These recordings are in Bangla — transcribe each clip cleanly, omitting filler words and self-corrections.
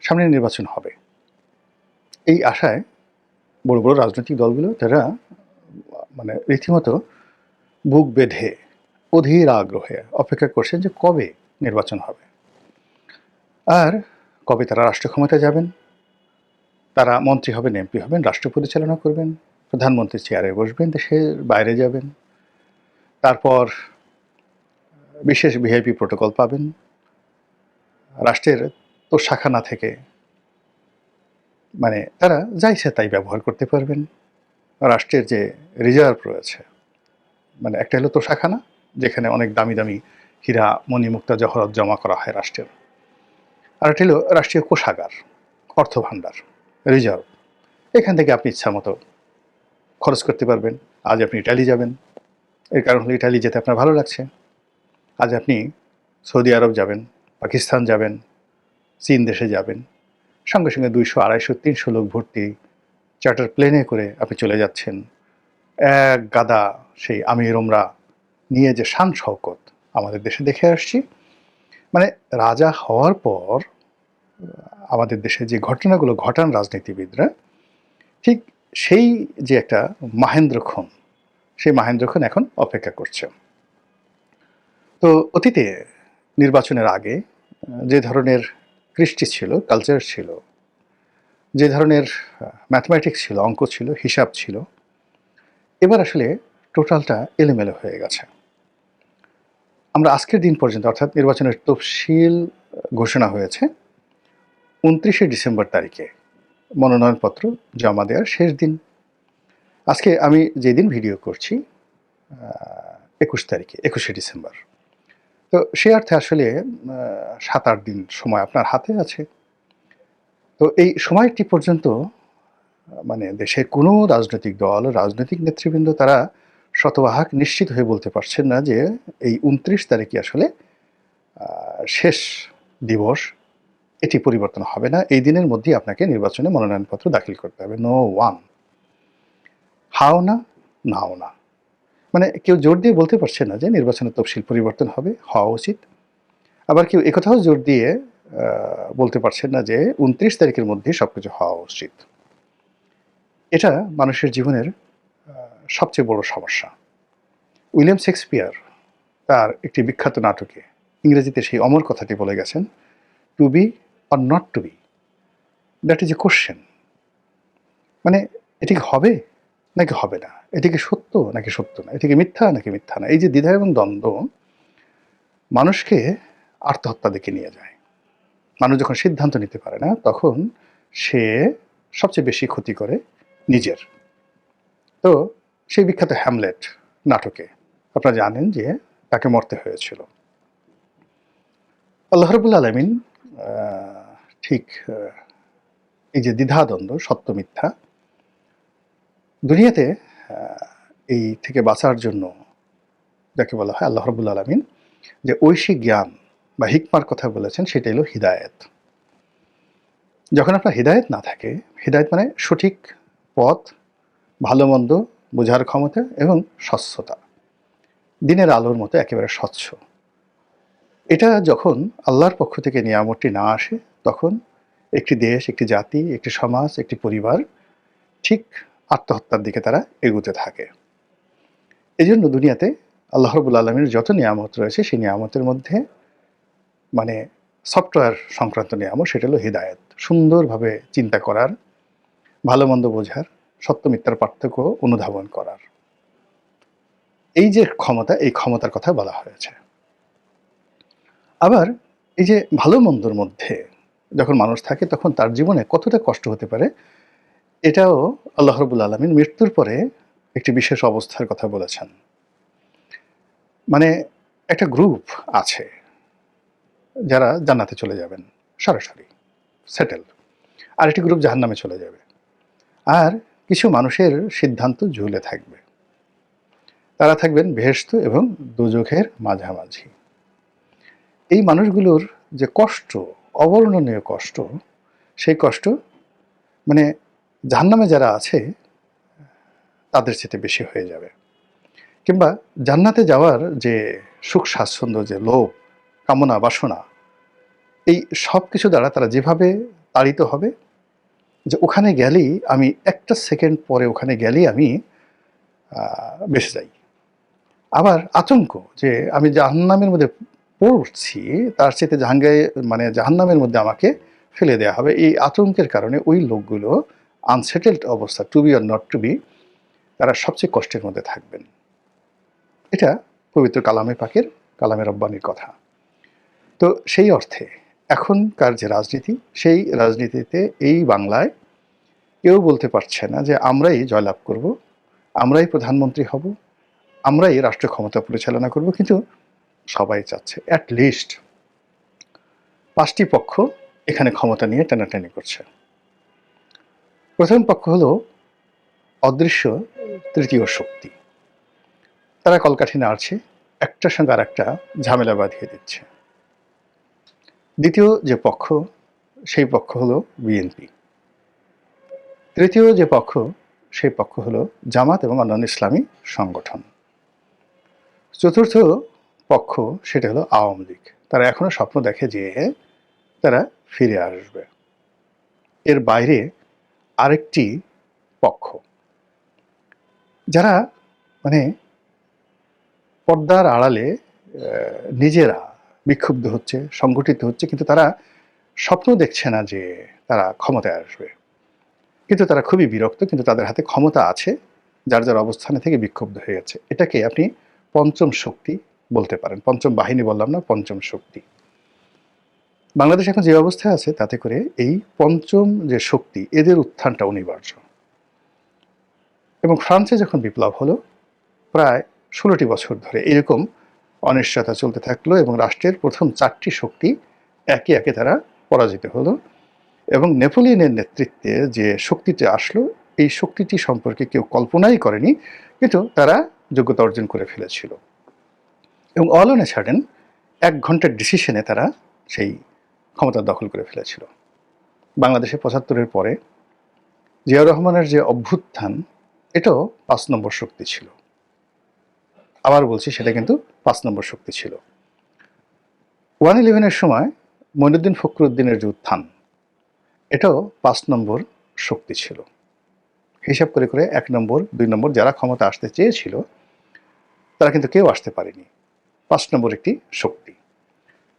সামনে নির্বাচন হবে। এই আশায় বড় বড় রাজনৈতিক দলগুলো তারা মানে রীতিমতো বুক বেঁধে অধীর আগ্রহে অপেক্ষা করছেন যে কবে নির্বাচন হবে আর কবে তারা রাষ্ট্র ক্ষমতায় যাবেন, তারা মন্ত্রী হবেন, এমপি হবেন, রাষ্ট্র পরিচালনা করবেন, প্রধানমন্ত্রীর চেয়ারে বসবেন, দেশের বাইরে যাবেন, তারপর বিশেষ ভিআইপি প্রোটোকল পাবেন, রাষ্ট্রের তো শাখা না থেকে মানে তারা যা ইচ্ছা তাই ব্যবহার করতে পারবেন। রাষ্ট্রের যে রিজার্ভ রয়েছে, মানে একটা হলো তো শাখা না, যেখানে অনেক দামি দামি হীরা মণিমুক্তা জহরত জমা করা হয় রাষ্ট্রের, আর একটা হলো রাষ্ট্রীয় কোষাগার, অর্থ ভাণ্ডার, রিজার্ভ। এখান থেকে আপনি ইচ্ছা মতো খরচ করতে পারবেন। আজ আপনি ইটালি যাবেন, এর কারণ হলো ইটালি যেতে আপনার ভালো লাগছে। আজ আপনি সৌদি আরব যাবেন, পাকিস্তান যাবেন, চীন দেশে যাবেন, সঙ্গে সঙ্গে 200, 250, 300 লোক ভর্তি চার্টার প্লেনে করে আপনি চলে যাচ্ছেন। এক গাদা সেই আমির ওমরা নিয়ে যে শান শওকত আমাদের দেশে দেখে আসছি, মানে রাজা হওয়ার পর আমাদের দেশে যে ঘটনাগুলো ঘটান রাজনীতিবিদরা, ঠিক সেই যে একটা মাহেন্দ্রক্ষণ, সেই মাহেন্দ্রক্ষণ এখন অপেক্ষা করছে। তো অতীতে নির্বাচনের আগে যে ধরনের কৃষ্টি ছিল, কালচার ছিল, যে ধরনের ম্যাথমেটিক্স ছিল, অঙ্ক ছিল, হিসাব ছিল, এবার আসলে টোটালটা এলোমেলো হয়ে গেছে। আমরা আজকের দিন পর্যন্ত, অর্থাৎ নির্বাচনের তফসিল ঘোষণা হয়েছে 29শে ডিসেম্বর তারিখে, মনোনয়নপত্র জমা দেওয়ার শেষ দিন। আজকে আমি যেদিন ভিডিও করছি 21 তারিখে, 21শে ডিসেম্বর। তো সে অর্থে আসলে 7-8 দিন সময় আপনার হাতে আছে। তো এই সময়টি পর্যন্ত মানে দেশের কোনো রাজনৈতিক দল, রাজনৈতিক নেতৃবৃন্দ তারা শতভাগ নিশ্চিত হয়ে বলতে পারছেন না যে এই 29 তারিখে আসলে শেষ দিবস, এটি পরিবর্তন হবে না। এই দিনের মধ্যেই আপনাকে নির্বাচনে মনোনয়নপত্র দাখিল করতে হবে। নো ওয়ান, হাও না, নাও না। মানে কেউ জোর দিয়ে বলতে পারছে না যে নির্বাচনের তফসিল পরিবর্তন হবে, হওয়া উচিত। আবার কেউ একথাও জোর দিয়ে বলতে পারছেন না যে 29 তারিখের মধ্যে সবকিছু হওয়া উচিত। এটা মানুষের জীবনের সবচেয়ে বড় সমস্যা। উইলিয়াম শেক্সপিয়ার তার একটি বিখ্যাত নাটকে ইংরেজিতে সেই অমর কথাটি বলে গেছেন, to be or not to be, that is a question. মানে এটি কি হবে নাকি হবে না, এটি কি সত্য নাকি সত্য না, এটি কি মিথ্যা নাকি মিথ্যা না। এই যে দ্বিধা এবং দ্বন্দ্ব মানুষকে আত্মহত্যা দিকে নিয়ে যায়। মানুষ যখন সিদ্ধান্ত নিতে পারে না, তখন সে সবচেয়ে বেশি ক্ষতি করে নিজের। তো সেই বিখ্যাত হ্যামলেট নাটকে আপনারা জানেন যে তাকে মরতে হয়েছিল। আল্লাহ রাব্বুল আলামিন ঠিক এই যে দ্বিধাদ্বন্দ্ব, সত্য মিথ্যা, দুনিয়াতে এই থেকে বাঁচার জন্য যাকে বলা হয় আল্লাহ রাব্বুল আলামিন যে ঐশিক জ্ঞান বা হিকমার কথা বলেছেন, সেটা হলো হিদায়াত। যখন আপনার হিদায়াত না থাকে, হিদায়াত মানে সঠিক পথ, ভালো মন্দ বোঝার ক্ষমতা এবং স্বচ্ছতা, দিনের আলোর মতো একেবারে স্বচ্ছ, এটা যখন আল্লাহর পক্ষ থেকে নিয়ামতটি না আসে, তখন একটি দেশ, একটি জাতি, একটি সমাজ, একটি পরিবার ঠিক আত্মহত্যার দিকে তারা এগুতে থাকে। এই জন্য দুনিয়াতে আল্লাহ রাব্বুল আলামিনের যত নিয়ামত রয়েছে, সেই নিয়ামতের মধ্যে মানে সফটওয়্যার সংক্রান্ত নিয়ামত, সেটা হলো হিদায়াত। সুন্দরভাবে চিন্তা করার, ভালো মন্দ বোঝার, সত্য মিথ্যার পার্থক্য অনুধাবন করার এই যে ক্ষমতা, এই ক্ষমতার কথা বলা হয়েছে। আবার এই যে ভালো মন্দর মধ্যে যখন মানুষ থাকে, তখন তার জীবনে কতটা কষ্ট হতে পারে, এটাও আল্লাহ রাব্বুল আলামিন মৃত্যুর পরে একটি বিশেষ অবস্থার কথা বলেছেন। মানে একটা গ্রুপ আছে যারা জান্নাতে চলে যাবেন সরাসরি, সেটেল। আরেকটি গ্রুপ জাহান্নামে চলে যাবে। আর কিছু মানুষের সিদ্ধান্ত ঝুলে থাকবে, তারা থাকবেন বেহেশত এবং দোজখের মাঝামাঝি। এই মানুষগুলোর যে কষ্ট, অবর্ণনীয় কষ্ট, সেই কষ্ট মানে জাহান্নামে যারা আছে তাদের চেয়ে বেশি হয়ে যাবে। কিংবা জান্নাতে যাওয়ার যে সুখ স্বাচ্ছন্দ্য, যে লোভ, কামনা, বাসনা, এই সব কিছু দ্বারা তারা যেভাবে তাড়িত হবে যে ওখানে গেলেই আমি একটা সেকেন্ড পরে ওখানে গেলেই আমি বেঁচে যাই। আবার আতঙ্ক যে আমি জাহান্নামের মধ্যে পড়ছি, তার চাইতে জাহান্নামের মধ্যে আমাকে ফেলে দেওয়া হবে। এই আতঙ্কের কারণে ওই লোকগুলো আনসেটেলড অবস্থা, to be or not to be, তারা সবচেয়ে কষ্টের মধ্যে থাকবেন। এটা পবিত্র কালামে রব্বানির কথা। তো সেই অর্থে এখনকার যে রাজনীতি, সেই রাজনীতিতে এই বাংলায় কেউ বলতে পারছে না যে আমরাই জয়লাভ করব, আমরাই প্রধানমন্ত্রী হব, আমরাই রাষ্ট্র ক্ষমতা পরিচালনা করব। কিন্তু সবাই চাচ্ছে অ্যাটলিস্ট 5টি পক্ষ এখানে ক্ষমতা নিয়ে টানাটানি করছে। প্রথম পক্ষ হলো অদৃশ্য তৃতীয় শক্তি। তারা কলকাঠি নাড়ছে, একটার সঙ্গে আর একটা ঝামেলা বাঁধিয়ে দিচ্ছে। দ্বিতীয় যে পক্ষ, সেই পক্ষ হলো বিএনপি। তৃতীয় যে পক্ষ, সেই পক্ষ হলো জামাত এবং অন্যান্য ইসলামী সংগঠন। চতুর্থ পক্ষ সেটা হলো আওয়ামী লীগ। তারা এখনো স্বপ্ন দেখে যে তারা ফিরে আসবে। এর বাইরে আরেকটি পক্ষ, যারা মানে পর্দার আড়ালে নিজেরা বিক্ষুব্ধ হচ্ছে, সংগঠিত হচ্ছে, কিন্তু তারা স্বপ্ন দেখছে না যে তারা ক্ষমতায় আসবে। কিন্তু তারা খুবই বিরক্ত, কিন্তু তাদের হাতে ক্ষমতা আছে, যার যার অবস্থানে থেকে বিক্ষুব্ধ হয়ে গেছে। এটাকে আপনি পঞ্চম শক্তি বলতে পারেন। পঞ্চম বাহিনী বললাম না, পঞ্চম শক্তি। বাংলাদেশ এখন যে অবস্থায় আছে তাতে করে এই পঞ্চম যে শক্তি, এদের উত্থানটা অনিবার্য। এবং ফ্রান্সে যখন বিপ্লব হলো, প্রায় 16টি বছর ধরে এরকম অনিশ্চয়তা চলতে থাকলো এবং রাষ্ট্রের প্রথম 4টি শক্তি একে একে তারা পরাজিত হলো। এবং নেপোলিয়নের নেতৃত্বে যে শক্তিটি আসলো, এই শক্তিটি সম্পর্কে কেউ কল্পনাই করেনি, কিন্তু তারা যোগ্যতা অর্জন করে ফেলেছিল। এবং অল অন এ সাডেন 1 ঘন্টার ডিসিশনে তারা সেই ক্ষমতা দখল করে ফেলেছিল। বাংলাদেশে 75-এর পরে জিয়াউর রহমানের যে অভ্যুত্থান, এটাও 5 নম্বর শক্তি ছিল। আবার বলছি, সেটা কিন্তু 5 নম্বর শক্তি ছিল। 1/11-এর সময় মঈনুদ্দিন ফখরুদ্দিনের যে উত্থান, এটাও 5 নম্বর শক্তি ছিল। হিসাব করে করে 1 নম্বর 2 নম্বর যারা ক্ষমতা আসতে চেয়েছিল, তারা কিন্তু কেউ আসতে পারেনি। 5 নম্বর একটি শক্তি।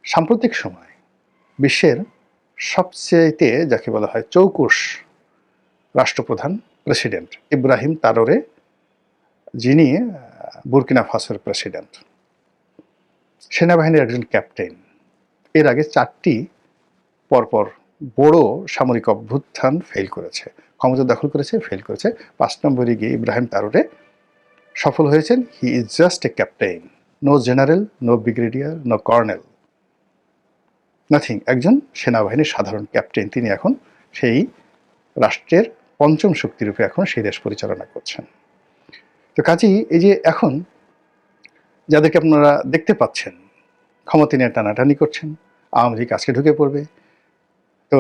সাম্প্রতিক সময় বিশ্বের সবচেয়েতে যাকে বলা হয় চৌকুশ রাষ্ট্রপ্রধান, প্রেসিডেন্ট ইব্রাহিম তারোরে, যিনি বুর্কিনা ফাসোর প্রেসিডেন্ট, সেনাবাহিনীর একজন ক্যাপ্টেন। এর আগে 4টি পরপর বড় সামরিক অভ্যুত্থান ফেল করেছে, ক্ষমতা দখল করেছে, ফেল করেছে। 5 নম্বরে গিয়ে ইব্রাহিম তারোরে সফল হয়েছেন। He is just a captain, no general, no brigadier, no colonel, nothing. একজন সেনাবাহিনীর সাধারণ ক্যাপ্টেন, তিনি এখন সেই রাষ্ট্রের পঞ্চম শক্তিরূপে এখন সেই দেশ পরিচালনা করছেন। তো কাজেই এই যে এখন যাদেরকে আপনারা দেখতে পাচ্ছেন ক্ষমতা নিয়ে টানাটানি করছেন, আওয়ামী লীগ আজকে ঢুকে পড়বে, তো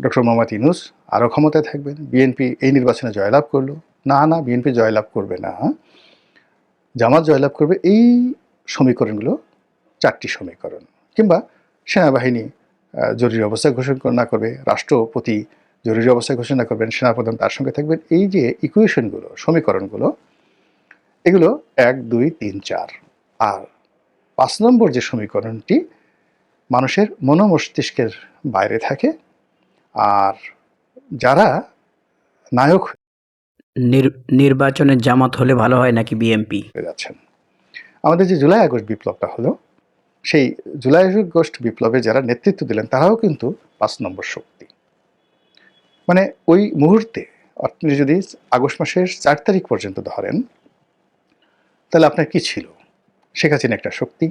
ডক্টর মোহাম্মদ ইউনূস আরও ক্ষমতায় থাকবেন, বিএনপি এই নির্বাচনে জয়লাভ করলো, না না বিএনপি জয়লাভ করবে না, জামাত জয়লাভ করবে, এই সমীকরণগুলো 4টি সমীকরণ। কিংবা সেনাবাহিনী জরুরি অবস্থা ঘোষণা করবে, রাষ্ট্রপতি জরুরি অবস্থা ঘোষণা করবেন, সেনাপ্রধান তার সঙ্গে থাকবেন। এই যে ইকুয়েশনগুলো, সমীকরণগুলো, এগুলো 1, 2, 3, 4। আর 5 নম্বর যে সমীকরণটি মানুষের মনোমস্তিষ্কের বাইরে থাকে, আর যারা নায়ক নির্বাচনে জামাত হলে ভালো হয় নাকি বিএনপি হয়ে যাচ্ছেন। আমাদের যে জুলাই আগস্ট বিপ্লবটা হলো, সেই জুলাই আগস্ট বিপ্লবে যারা নেতৃত্ব দিলেন তারাও কিন্তু 5 নম্বর শক্তি। মানে ওই মুহূর্তে আপনি যদি আগস্ট মাসের 4 তারিখ পর্যন্ত ধরেন, তাহলে আপনার কি ছিল? শেখ হাসিনা একটা শক্তি,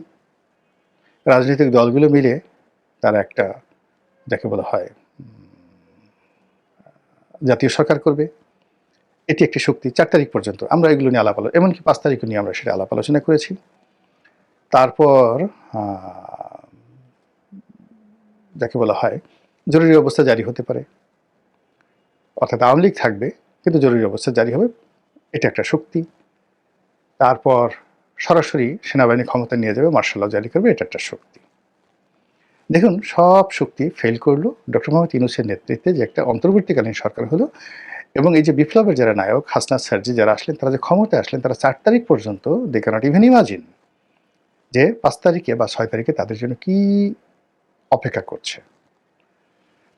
রাজনৈতিক দলগুলো মিলে তারা একটা যাকে বলা হয় জাতীয় সরকার করবে, এটি একটি শক্তি। 4 তারিখ পর্যন্ত আমরা এগুলো নিয়ে আলাপ আলোচনা, এমনকি 5 তারিখও নিয়ে আমরা সেটা আলাপ আলোচনা করেছি। তারপর যাকে বলা হয় জরুরি অবস্থা জারি হতে পারে, অর্থাৎ আওয়ামী লীগ থাকবে কিন্তু জরুরি অবস্থা জারি হবে, এটা একটা শক্তি। তারপর সরাসরি সেনাবাহিনী ক্ষমতা নিয়ে যাবে, মার্শাল ল জারি করবে, এটা একটা শক্তি। দেখুন সব শক্তি ফেল করলো ডক্টর মোহাম্মদ ইউনূসের নেতৃত্বে যে একটা অন্তর্বর্তীকালীন সরকার হলো, এবং এই যে বিপ্লবের যারা নায়ক হাসনাত স্যারজি যারা আসলেন, তারা যে ক্ষমতায় আসলেন, তারা 4 তারিখ পর্যন্ত দে ক্যানট ইভেন ইমাজিন যে 5 তারিখে বা 6 তারিখে তাদের জন্য কি অপেক্ষা করছে।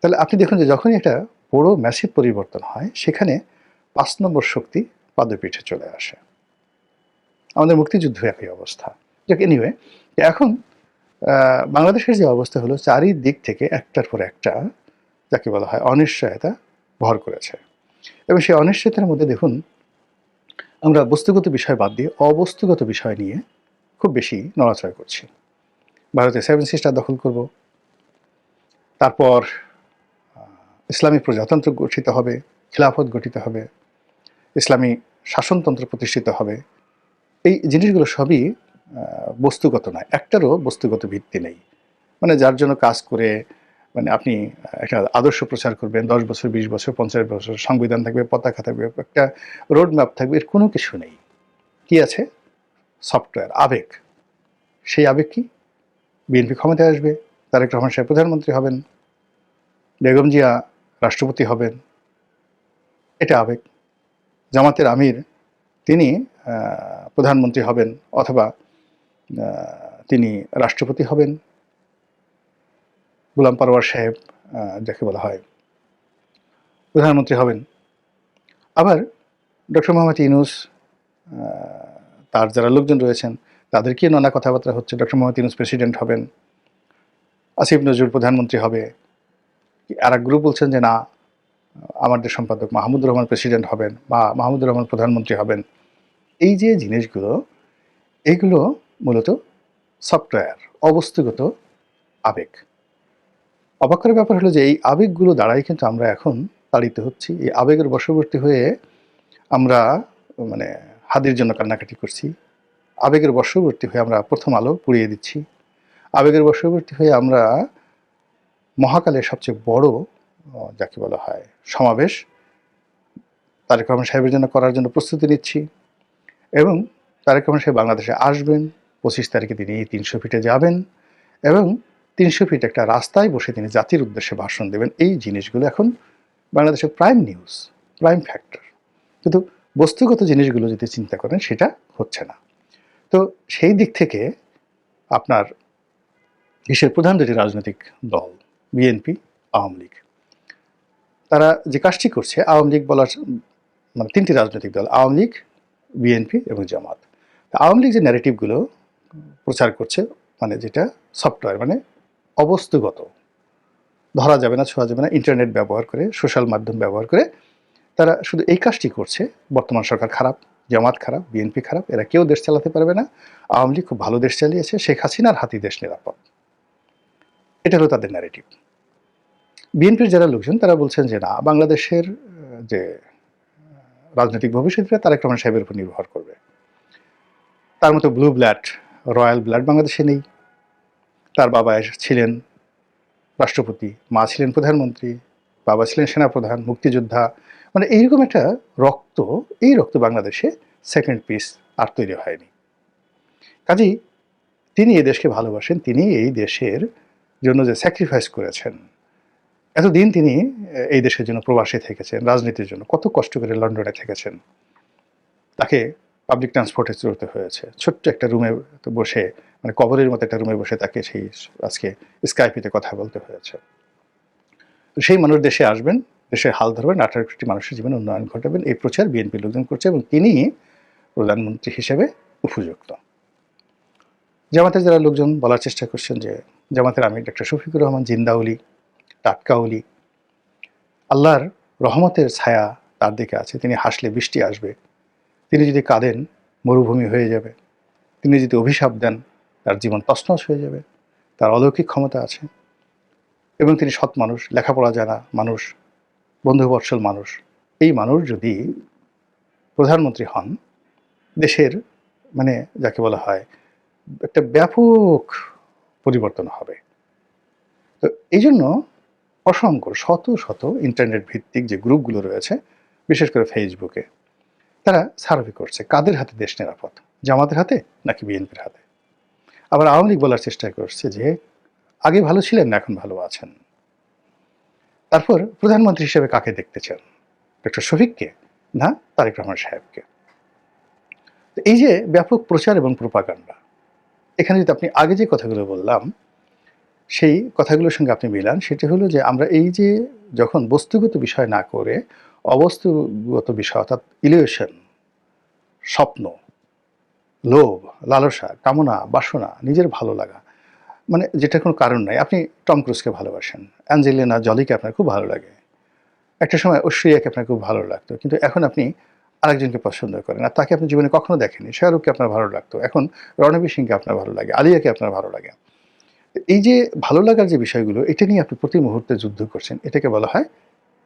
তাহলে আপনি দেখুন যে যখনই একটা বড় ম্যাসিভ পরিবর্তন হয়, সেখানে 5 নম্বর শক্তি পাদপীঠে চলে আসে। আমাদের মুক্তিযুদ্ধ একই অবস্থা। যাক এনিওয়ে, এখন বাংলাদেশের যে অবস্থা হলো, চারিদিক থেকে একটার পর একটা যাকে বলা হয় অনিশ্চয়তা ভর করেছে, এবং সেই অনিশ্চয়তার মধ্যে দেখুন আমরা বস্তুগত বিষয় বাদ দিয়ে অবস্তুগত বিষয় নিয়ে খুব বেশি নড়াচড়া করছি। ভারতে 7 সিস্টার দখল করব, তারপর ইসলামী প্রজাতন্ত্র গঠিত হবে, খিলাফত গঠিত হবে, ইসলামী শাসনতন্ত্র প্রতিষ্ঠিত হবে। এই জিনিসগুলো সবই বস্তুগত নয়, একটারও বস্তুগত ভিত্তি নেই। মানে যার জন্য কাজ করে মানে আপনি একটা আদর্শ প্রচার করবেন, 10 বছর 20 বছর 50 বছর, সংবিধান থাকবে, পতাকা থাকবে, একটা রোড ম্যাপ থাকবে, এর কোনো কিছু নেই। কি আছে? সফটওয়্যার, আবেগ। সেই আবেগ কি? বিএনপি ক্ষমতায় আসবে, তারেক রহমান সাহেব প্রধানমন্ত্রী হবেন, বেগম জিয়া রাষ্ট্রপতি হবেন, এটা আবেগ। জামাতের আমির তিনি প্রধানমন্ত্রী হবেন, অথবা তিনি রাষ্ট্রপতি হবেন, গোলাম পরওয়ার সাহেব যাকে বলা হয় প্রধানমন্ত্রী হবেন। আবার ডক্টর মোহাম্মদ ইউনূস তার যারা লোকজন রয়েছেন তাদেরকে নানা কথাবার্তা হচ্ছে, ডক্টর মোহাম্মদ ইউনূস প্রেসিডেন্ট হবেন, আসিফ নজরুল প্রধানমন্ত্রী হবে। আর এক গ্রুপ বলছেন যে না, আমাদের সম্পাদক মাহমুদুর রহমান প্রেসিডেন্ট হবেন বা মাহমুদুর রহমান প্রধানমন্ত্রী হবেন। এই যে জিনিসগুলো, এইগুলো মূলত সফটওয়্যার, অবস্তুগত আবেগ। অবাক করার ব্যাপার হলো যে এই আবেগগুলো দ্বারাই কিন্তু আমরা এখন তাড়িত হচ্ছি। এই আবেগের বশবর্তী হয়ে আমরা মানে হাদির জন্য কান্নাকাটি করছি, আবেগের বশবর্তী হয়ে আমরা প্রথম আলো পুড়িয়ে দিচ্ছি, আবেগের বশবর্তী হয়ে আমরা মহাকালের সবচেয়ে বড় যাকে বলা হয় সমাবেশ তারেক রহমান সাহেবের জন্য করার জন্য প্রস্তুতি নিচ্ছি, এবং তারেক রহমান সাহেব বাংলাদেশে আসবেন, 25 তারিখে তিনি 300 ফিটে যাবেন, এবং 300 ফিট একটা রাস্তায় বসে তিনি জাতির উদ্দেশ্যে ভাষণ দেবেন। এই জিনিসগুলো এখন বাংলাদেশের প্রাইম নিউজ, প্রাইম ফ্যাক্টর। কিন্তু বস্তুগত জিনিসগুলো যদি চিন্তা করেন সেটা হচ্ছে না। তো সেই দিক থেকে আপনার দেশের প্রধান দুটি রাজনৈতিক দল বিএনপি, আওয়ামী লীগ, তারা যে কাজটি করছে, আওয়ামী লীগ বলার মানে 3টি রাজনৈতিক দল, আওয়ামী লীগ, বিএনপি এবং জামাত। আওয়ামী লীগ যে ন্যারেটিভগুলো প্রচার করছে, মানে যেটা সফটওয়্যার, মানে অবস্তুগত, ধরা যাবে না, ছোঁয়া যাবে না, ইন্টারনেট ব্যবহার করে, সোশ্যাল মাধ্যম ব্যবহার করে তারা শুধু এই কাজটি করছে। বর্তমান সরকার খারাপ, জামাত খারাপ, বিএনপি খারাপ, এরা কেউ দেশ চালাতে পারবে না, আওয়ামী লীগ খুব ভালো দেশ চালিয়েছে, শেখ হাসিনার হাতি দেশ নিরাপদ। এটা হলো তাদের ন্যারেটিভ। বিএনপির যারা লোকজন তারা বলছেন যে না, বাংলাদেশের যে রাজনৈতিক ভবিষ্যৎটা তারেক রহমান সাহেবের উপর নির্ভর করবে। তার মতো ব্লু ব্লাড, রয়্যাল ব্লাড বাংলাদেশে নেই। তার বাবা ছিলেন রাষ্ট্রপতি, মা ছিলেন প্রধানমন্ত্রী, বাবা ছিলেন সেনাপ্রধান, মুক্তিযোদ্ধা, মানে এইরকম একটা রক্ত, এই রক্ত বাংলাদেশে সেকেন্ড পিস আর তৈরি হয়নি। কাজেই তিনি এই দেশকে ভালোবাসেন, তিনি এই দেশের জন্য যে স্যাক্রিফাইস করেছেন, এতদিন তিনি এই দেশের জন্য প্রবাসী থেকেছেন, রাজনীতির জন্য কত কষ্ট করে লন্ডনে থেকেছেন, তাকে পাবলিক ট্রান্সপোর্টে চলতে হয়েছে, ছোট্ট একটা রুমে বসে, মানে কবরের মতো একটা রুমে বসে তাকে সেই আজকে স্কাইপিতে কথা বলতে হয়েছে। তো সেই মানুষ দেশে আসবেন, দেশে হাল ধরবেন, 18 কোটি মানুষের জীবনে উন্নয়ন ঘটাবেন, এই প্রচার বিএনপির লোকজন করছে, এবং তিনি প্রধানমন্ত্রী হিসেবে উপযুক্ত। জামাতের যারা লোকজন বলার চেষ্টা করছেন যে জামাতের আমির ডক্টর শফিকুর রহমান জিন্দাউলি, টাটকাউলি, আল্লাহর রহমতের ছায়া তার দিকে আছে, তিনি হাসলে বৃষ্টি আসবে, তিনি যদি কাঁদেন মরুভূমি হয়ে যাবে, তিনি যদি অভিশাপ দেন তার জীবন তছনছ হয়ে যাবে, তার অলৌকিক ক্ষমতা আছে, এবং তিনি সৎ মানুষ, লেখাপড়া জানা মানুষ, বন্ধুবৎসল মানুষ। এই মানুষ যদি প্রধানমন্ত্রী হন, দেশের মানে যাকে বলা হয় একটা ব্যাপক পরিবর্তন হবে। তো এই জন্য অসংখ্য শত শত ইন্টারনেট ভিত্তিক যে গ্রুপগুলো রয়েছে, বিশেষ করে ফেসবুকে, তারা সার্ভে করছে কাদের হাতে দেশ নিরাপদ, জামাতের হাতে নাকি বিএনপির হাতে। আবার আওয়ামী লীগ বলার চেষ্টা করছে যে আগে ভালো ছিলেন না এখন ভালো আছেন? তারপর প্রধানমন্ত্রী হিসেবে কাকে দেখতে চান? ডক্টর শফিককে না তারেক রহমান সাহেবকে? তো এই যে ব্যাপক প্রচার এবং প্রোপাগান্ডা, এখানে যদি আপনি আগে যে কথাগুলো বললাম সেই কথাগুলোর সঙ্গে আপনি মিলান, সেটি হলো যে আমরা এই যে যখন বস্তুগত বিষয় না করে অবস্তুগত বিষয় অর্থাৎ ইলিউশন, স্বপ্ন, লোভ, লালসা, কামনা, বাসনা, নিজের ভালো লাগা, মানে যেটার কোনো কারণ নাই। আপনি টম ক্রুজকে ভালোবাসেন, অ্যাঞ্জেলিনা জলিকে আপনার খুব ভালো লাগে, একটা সময় ঐশ্বরিয়াকে আপনার খুব ভালো লাগতো, কিন্তু এখন আপনি আরেকজনকে পছন্দ করেন আর তাকে আপনি জীবনে কখনো দেখেনি। শাহরুখকে আপনার ভালো লাগতো, এখন রণবীর সিংকে আপনার ভালো লাগে, আলিয়াকে আপনার ভালো লাগে। এই যে ভালো লাগার যে বিষয়গুলো, এটা নিয়ে আপনি প্রতি মুহূর্তে যুদ্ধ করছেন, এটাকে বলা হয়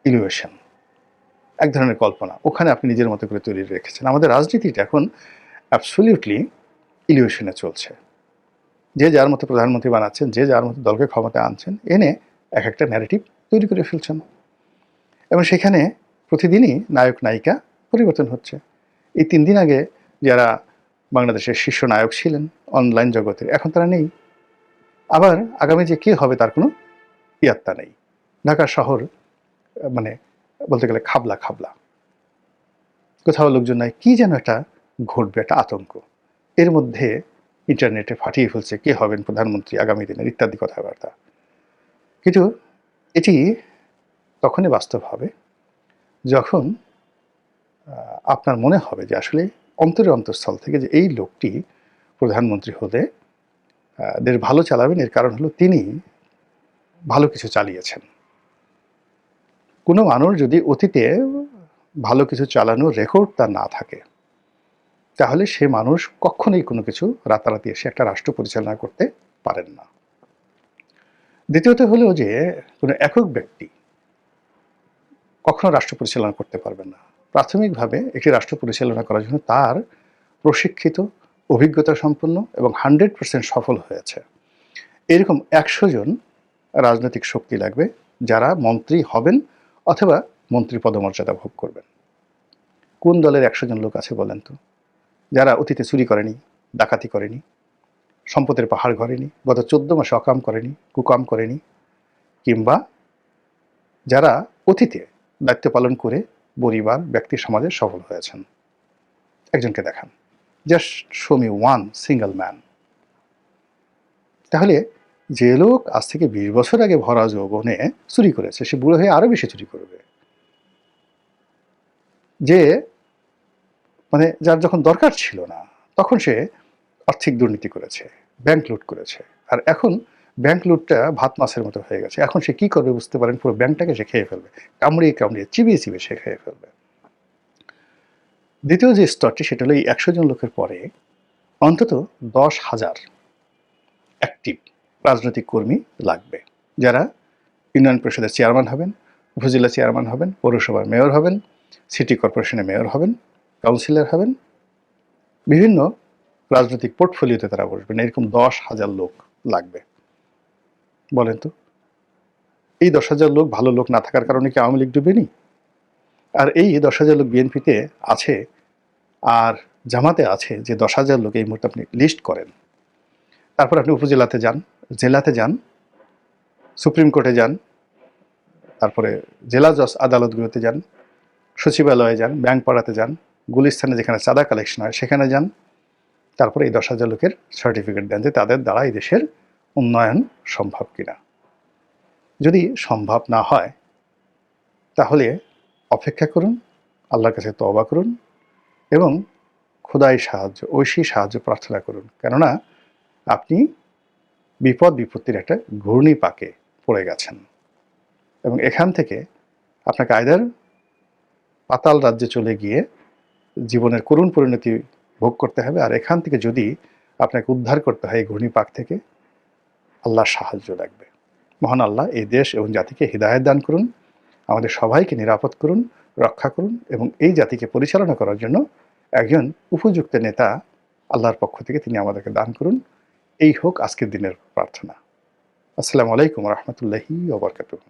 ইলিউশন, এক ধরনের কল্পনা। ওখানে আপনি নিজের মতো করে তৈরি রেখেছেন। আমাদের রাজনীতিটা এখন অ্যাবসলিউটলি ইলিউশনে চলছে। যে যার মতো প্রধানমন্ত্রী বানাচ্ছেন, যে যার মতো দলকে ক্ষমতায় আনছেন, এনে এক একটা ন্যারেটিভ তৈরি করে ফেলছেন এবং সেখানে প্রতিদিনই নায়ক নায়িকা পরিবর্তন হচ্ছে। এই ৩ দিন আগে যারা বাংলাদেশের শীর্ষ নায়ক ছিলেন অনলাইন জগতের, এখন তারা নেই। আবার আগামী যে কে হবে তার কোনো ইয়াত্তা নেই। ঢাকা শহর মানে বলতে গেলে খাবলা খাবলা, কোথাও লোকজন নাই, কি যেন একটা ঘটবে, একটা আতঙ্ক। এর মধ্যে ইন্টারনেটে ফাটিয়ে ফেলছে কে হবেন প্রধানমন্ত্রী আগামী দিনের ইত্যাদি কথাবার্তা। কিন্তু এটি তখনই বাস্তব হবে যখন আপনার মনে হবে যে আসলে অন্তরে অন্তঃস্থল থেকে যে এই লোকটি প্রধানমন্ত্রী হলে দেশ ভালো চালাবেন, এর কারণ হলো তিনি ভালো কিছু চালিয়েছেন। কোনো মানুষ যদি অতীতে ভালো কিছু চালানোর রেকর্ড তার না থাকে, তাহলে সে মানুষ কখনোই কোনো কিছু রাতারাতি এসে একটা রাষ্ট্র পরিচালনা করতে পারেন না। দ্বিতীয়ত হলো যে কোনো একক ব্যক্তি কখনো রাষ্ট্র পরিচালনা করতে পারবেন না। প্রাথমিকভাবে একটি রাষ্ট্র পরিচালনা করার জন্য তার প্রশিক্ষিত, অভিজ্ঞতা সম্পন্ন এবং 100% সফল হয়েছে এরকম 100 জন রাজনৈতিক শক্তি লাগবে, যারা মন্ত্রী হবেন অথবা মন্ত্রী পদমর্যাদা ভোগ করবেন। কোন দলের 100 জন লোক আছে বলেন তো, যারা অতীতে চুরি করেনি, ডাকাতি করেনি, সম্পদের পাহাড় গড়েনি, গত 14 মাসে অকাম করেনি, কুকাম করেনি, কিংবা যারা অতীতে দায়িত্ব পালন করে পরিবার, ব্যক্তি, সমাজে সফল হয়েছেন? একজনকে দেখান, just show me one single man. তাহলে যে লোক আজ থেকে 20 বছর আগে ভরা যৌবনে চুরি করেছে, সে বুড়ো হয়ে আরো বেশি চুরি করবে। যে মানে যার যখন দরকার ছিল না তখন সে আর্থিক দুর্নীতি করেছে, ব্যাংক লুট করেছে, আর এখন ব্যাংক লুটটা ভাত মাছের মতো হয়ে গেছে। এখন সে কি করবে বুঝতে পারেন, পুরো ব্যাংকটাকে সে খেয়ে ফেলবে, কামড়িয়ে কামড়িয়ে চিবিয়ে চিবিয়ে সে খেয়ে ফেলবে। দ্বিতীয় যে স্তরটি, সেটা হলো এই 100 জন লোকের পরে অন্তত 10,000 অ্যাক্টিভ রাজনৈতিক কর্মী লাগবে, যারা ইউনিয়ন পরিষদের চেয়ারম্যান হবেন, উপজেলা চেয়ারম্যান হবেন, পৌরসভার মেয়র হবেন, সিটি কর্পোরেশনের মেয়র হবেন, কাউন্সিলর হবেন, বিভিন্ন রাজনৈতিক পোর্টফোলিওতে তারা বসবেন। এরকম 10,000 লোক লাগবে। বলেন তো, এই 10,000 লোক ভালো লোক না থাকার কারণে কি আওয়ামী লীগ ডুবেনি? আর এই 10,000 লোক বিএনপিতে আছে আর জামাতে আছে, যে 10,000 লোক এই মুহূর্তে আপনি লিস্ট করেন, তারপর আপনি উপজেলাতে যান, জেলাতে যান, সুপ্রিম কোর্টে যান, তারপরে জেলা জজ আদালতগুলোতে যান, সচিবালয়ে যান, ব্যাংক পাড়াতে যান, গুলিস্তানে যেখানে চাঁদা কালেকশন হয় সেখানে যান, তারপরে এই 10,000 লোকের সার্টিফিকেট দেন যে তাদের দ্বারা এই দেশের উন্নয়ন সম্ভব কিনা। যদি সম্ভব না হয় তাহলে অপেক্ষা করুন, আল্লাহর কাছে তওবা করুন এবং খোদাই সাহায্য, ঐশী সাহায্য প্রার্থনা করুন। কেননা আপনি বিপদ বিপত্তির একটা ঘূর্ণি পাকে পড়ে গেছেন এবং এখান থেকে আপনাকে আইদার পাতাল রাজ্যে চলে গিয়ে জীবনের করুণ পরিণতি ভোগ করতে হবে, আর এখান থেকে যদি আপনাকে উদ্ধার করতে হয় এই ঘূর্ণিপাক থেকে, আল্লাহর সাহায্য লাগবে। মহান আল্লাহ এই দেশ এবং জাতিকে হিদায়াত দান করুন, আমাদের সবাইকে নিরাপদ করুন, রক্ষা করুন এবং এই জাতিকে পরিচালনা করার জন্য একজন উপযুক্ত নেতা আল্লাহর পক্ষ থেকে তিনি আমাদেরকে দান করুন। এই হোক আজকের দিনের প্রার্থনা। আসসালামু আলাইকুম ওয়া রাহমাতুল্লাহি ওয়া বারাকাতুহু।